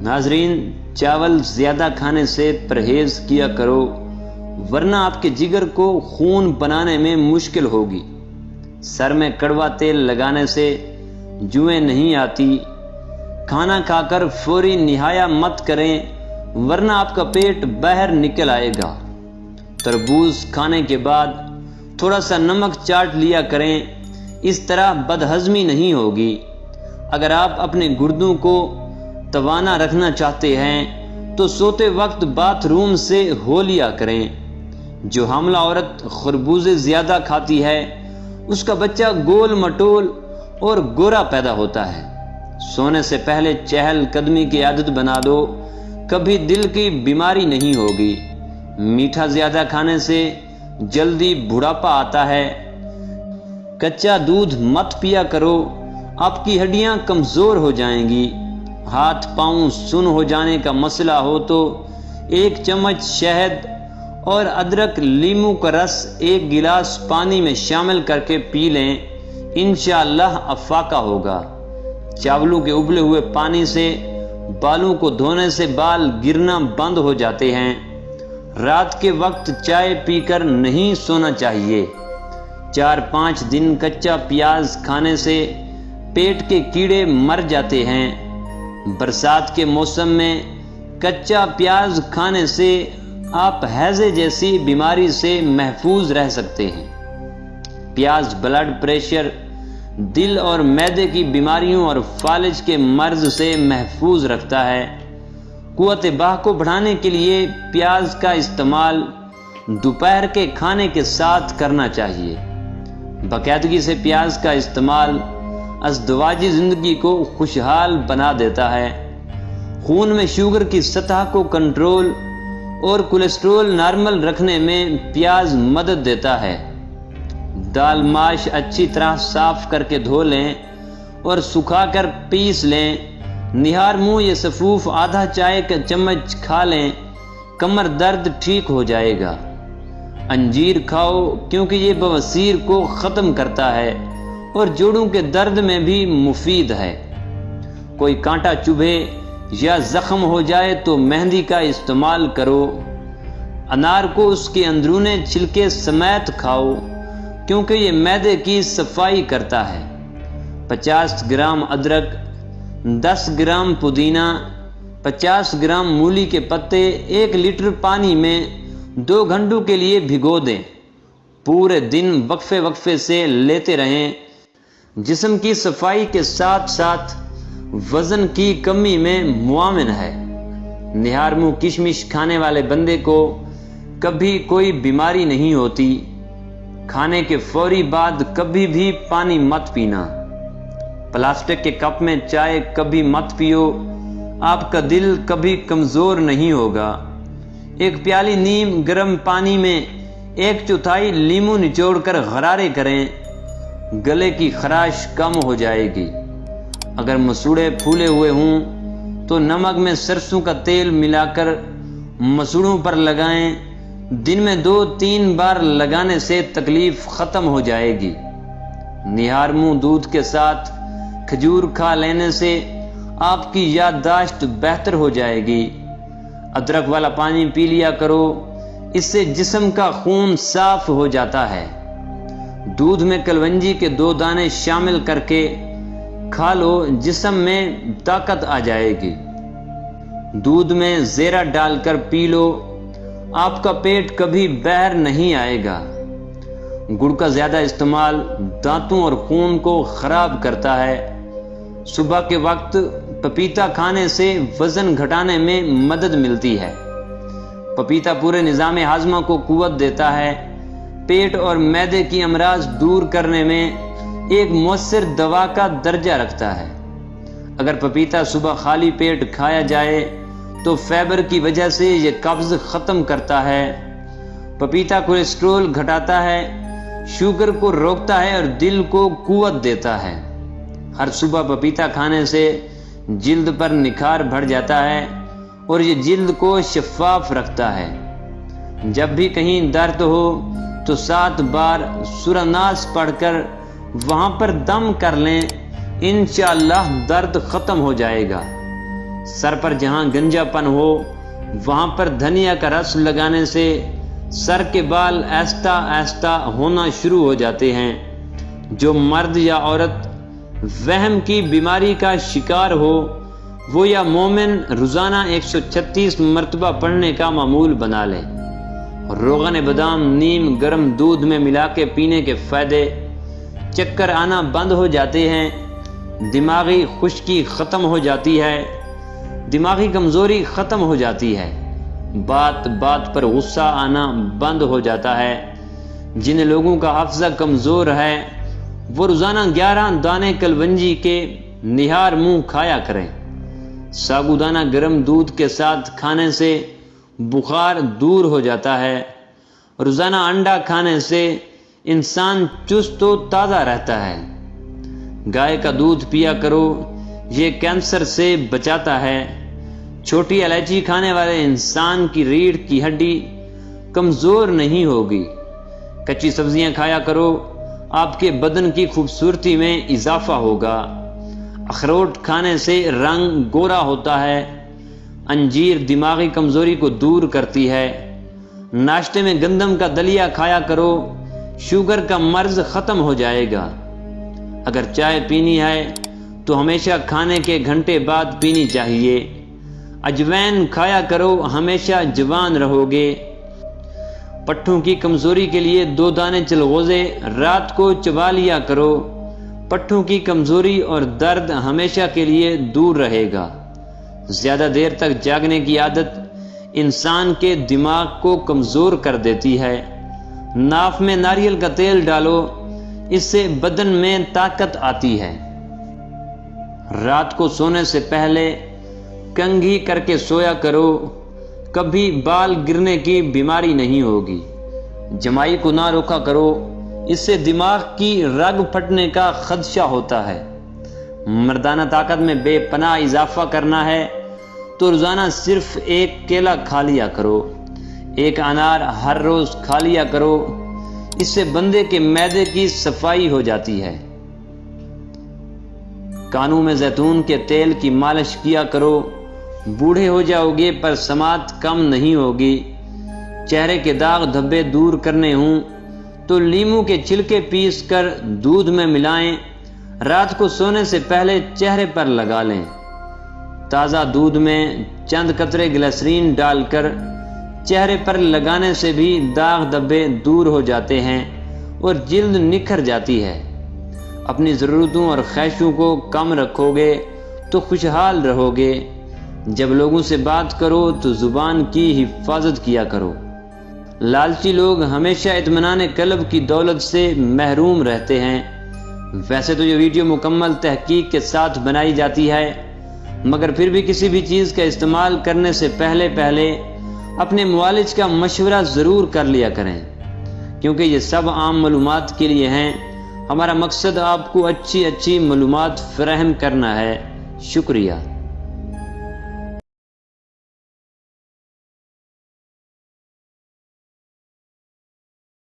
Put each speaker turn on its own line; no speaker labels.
ناظرین، چاول زیادہ کھانے سے پرہیز کیا کرو ورنہ آپ کے جگر کو خون بنانے میں مشکل ہوگی۔ سر میں کڑوا تیل لگانے سے جوئیں نہیں آتی۔ کھانا کھا کر فوری نہایا مت کریں ورنہ آپ کا پیٹ باہر نکل آئے گا۔ تربوز کھانے کے بعد تھوڑا سا نمک چاٹ لیا کریں، اس طرح بدہضمی نہیں ہوگی۔ اگر آپ اپنے گردوں کو توانا رکھنا چاہتے ہیں تو سوتے وقت باتھ روم سے ہو لیا کریں۔ جو حاملہ عورت خربوزے زیادہ کھاتی ہے اس کا بچہ گول مٹول اور گورا پیدا ہوتا ہے۔ سونے سے پہلے چہل قدمی کی عادت بنا دو، کبھی دل کی بیماری نہیں ہوگی۔ میٹھا زیادہ کھانے سے جلدی بڑھاپا آتا ہے۔ کچا دودھ مت پیا کرو، آپ کی ہڈیاں کمزور ہو جائیں گی۔ ہاتھ پاؤں سن ہو جانے کا مسئلہ ہو تو 1 چمچ شہد اور ادرک لیموں کا رس 1 گلاس پانی میں شامل کر کے پی لیں، انشاءاللہ افاقہ ہوگا۔ چاولوں کے ابلے ہوئے پانی سے بالوں کو دھونے سے بال گرنا بند ہو جاتے ہیں۔ رات کے وقت چائے پی کر نہیں سونا چاہیے۔ 4-5 دن کچا پیاز کھانے سے پیٹ کے کیڑے مر جاتے ہیں۔ برسات کے موسم میں کچا پیاز کھانے سے آپ ہیضے جیسی بیماری سے محفوظ رہ سکتے ہیں۔ پیاز بلڈ پریشر، دل اور معدے کی بیماریوں اور فالج کے مرض سے محفوظ رکھتا ہے۔ قوت بہ کو بڑھانے کے لیے پیاز کا استعمال دوپہر کے کھانے کے ساتھ کرنا چاہیے۔ باقاعدگی سے پیاز کا استعمال ازدواجی زندگی کو خوشحال بنا دیتا ہے۔ خون میں شوگر کی سطح کو کنٹرول اور کولیسٹرول نارمل رکھنے میں پیاز مدد دیتا ہے۔ دال ماش اچھی طرح صاف کر کے دھو لیں اور سکھا کر پیس لیں۔ نہار منہ یا سفوف آدھا چائے کا چمچ کھا لیں، کمر درد ٹھیک ہو جائے گا۔ انجیر کھاؤ کیونکہ یہ بواسیر کو ختم کرتا ہے اور جوڑوں کے درد میں بھی مفید ہے۔ کوئی کانٹا چبھے یا زخم ہو جائے تو مہندی کا استعمال کرو۔ انار کو اس کے اندرونے چھلکے سمیت کھاؤ کیونکہ یہ معدے کی صفائی کرتا ہے۔ 50 گرام ادرک، 10 گرام پودینہ، 50 گرام مولی کے پتے 1 لیٹر پانی میں 2 گھنٹوں کے لیے بھگو دیں۔ پورے دن وقفے وقفے سے لیتے رہیں۔ جسم کی صفائی کے ساتھ ساتھ وزن کی کمی میں معاون ہے۔ نہار منہ کشمش کھانے والے بندے کو کبھی کوئی بیماری نہیں ہوتی۔ کھانے کے فوری بعد کبھی بھی پانی مت پینا۔ پلاسٹک کے کپ میں چائے کبھی مت پیو، آپ کا دل کبھی کمزور نہیں ہوگا۔ 1 پیالی نیم گرم پانی میں 1/4 لیموں نچوڑ کر غرارے کریں، گلے کی خراش کم ہو جائے گی۔ اگر مسوڑے پھولے ہوئے ہوں تو نمک میں سرسوں کا تیل ملا کر مسوڑوں پر لگائیں، دن میں 2-3 بار لگانے سے تکلیف ختم ہو جائے گی۔ نہار منہ دودھ کے ساتھ کھجور کھا لینے سے آپ کی یادداشت بہتر ہو جائے گی۔ ادرک والا پانی پی لیا کرو، اس سے جسم کا خون صاف ہو جاتا ہے۔ دودھ میں کلونجی کے 2 دانے شامل کر کے کھا لو، جسم میں طاقت آ جائے گی۔ دودھ میں زیرہ ڈال کر پی لو، آپ کا پیٹ کبھی باہر نہیں آئے گا۔ گڑ کا زیادہ استعمال دانتوں اور خون کو خراب کرتا ہے۔ صبح کے وقت پپیتا کھانے سے وزن گھٹانے میں مدد ملتی ہے۔ پپیتا پورے نظام ہاضمہ کو قوت دیتا ہے، پیٹ اور معدے کی امراض دور کرنے میں ایک مؤثر دوا کا درجہ رکھتا ہے۔ اگر پپیتا صبح خالی پیٹ کھایا جائے تو فائبر کی وجہ سے یہ قبض ختم کرتا ہے۔ پپیتا کولیسٹرول گھٹاتا ہے، شوگر کو روکتا ہے اور دل کو قوت دیتا ہے۔ ہر صبح پپیتا کھانے سے جلد پر نکھار بڑھ جاتا ہے اور یہ جلد کو شفاف رکھتا ہے۔ جب بھی کہیں درد ہو تو 7 بار سورہ ناس پڑھ کر وہاں پر دم کر لیں، انشاءاللہ درد ختم ہو جائے گا۔ سر پر جہاں گنجا پن ہو وہاں پر دھنیا کا رس لگانے سے سر کے بال آہستہ آہستہ ہونا شروع ہو جاتے ہیں۔ جو مرد یا عورت وہم کی بیماری کا شکار ہو وہ یا مومن روزانہ 136 مرتبہ پڑھنے کا معمول بنا لے۔ روغن بادام نیم گرم دودھ میں ملا کے پینے کے فائدے: چکر آنا بند ہو جاتے ہیں، دماغی خشکی ختم ہو جاتی ہے، دماغی کمزوری ختم ہو جاتی ہے، بات بات پر غصہ آنا بند ہو جاتا ہے۔ جن لوگوں کا حافظہ کمزور ہے وہ روزانہ 11 دانے کلونجی کے نہار منہ کھایا کریں۔ ساگودانہ گرم دودھ کے ساتھ کھانے سے بخار دور ہو جاتا ہے۔ روزانہ انڈا کھانے سے انسان چست و تازہ رہتا ہے۔ گائے کا دودھ پیا کرو، یہ کینسر سے بچاتا ہے۔ چھوٹی الائچی کھانے والے انسان کی ریڑھ کی ہڈی کمزور نہیں ہوگی۔ کچی سبزیاں کھایا کرو، آپ کے بدن کی خوبصورتی میں اضافہ ہوگا۔ اخروٹ کھانے سے رنگ گورا ہوتا ہے۔ انجیر دماغی کمزوری کو دور کرتی ہے۔ ناشتے میں گندم کا دلیا کھایا کرو، شوگر کا مرض ختم ہو جائے گا۔ اگر چائے پینی ہے تو ہمیشہ کھانے کے گھنٹے بعد پینی چاہیے۔ اجوین کھایا کرو، ہمیشہ جوان رہو گے۔ پٹھوں کی کمزوری کے لیے 2 دانے چلغوزے رات کو چبا لیا کرو۔ پٹھوں کی کمزوری اور درد ہمیشہ کے لیے دور رہے گا۔ زیادہ دیر تک جاگنے کی عادت انسان کے دماغ کو کمزور کر دیتی ہے۔ ناف میں ناریل کا تیل ڈالو، اس سے بدن میں طاقت آتی ہے۔ رات کو سونے سے پہلے کنگھی کر کے سویا کرو، کبھی بال گرنے کی بیماری نہیں ہوگی۔ جمائی کو نہ روکا کرو، اس سے دماغ کی رگ پھٹنے کا خدشہ ہوتا ہے۔ مردانہ طاقت میں بے پناہ اضافہ کرنا ہے تو روزانہ صرف 1 کیلا کھا لیا کرو۔ 1 انار ہر روز کھا لیا کرو، اس سے بندے کے معدے کی صفائی ہو جاتی ہے۔ کانوں میں زیتون کے تیل کی مالش کیا کرو، بوڑھے ہو جاؤ گے پر سماعت کم نہیں ہوگی۔ چہرے کے داغ دھبے دور کرنے ہوں تو لیموں کے چھلکے پیس کر دودھ میں ملائیں، رات کو سونے سے پہلے چہرے پر لگا لیں۔ تازہ دودھ میں چند قطرے گلیسرین ڈال کر چہرے پر لگانے سے بھی داغ دھبے دور ہو جاتے ہیں اور جلد نکھر جاتی ہے۔ اپنی ضرورتوں اور خواہشوں کو کم رکھو گے تو خوشحال رہو گے۔ جب لوگوں سے بات کرو تو زبان کی حفاظت کیا کرو۔ لالچی لوگ ہمیشہ اطمینان قلب کی دولت سے محروم رہتے ہیں۔ ویسے تو یہ ویڈیو مکمل تحقیق کے ساتھ بنائی جاتی ہے، مگر پھر بھی کسی بھی چیز کا استعمال کرنے سے پہلے اپنے معالج کا مشورہ ضرور کر لیا کریں، کیونکہ یہ سب عام معلومات کے لیے ہیں۔ ہمارا مقصد آپ کو اچھی معلومات فراہم کرنا ہے۔ شکریہ۔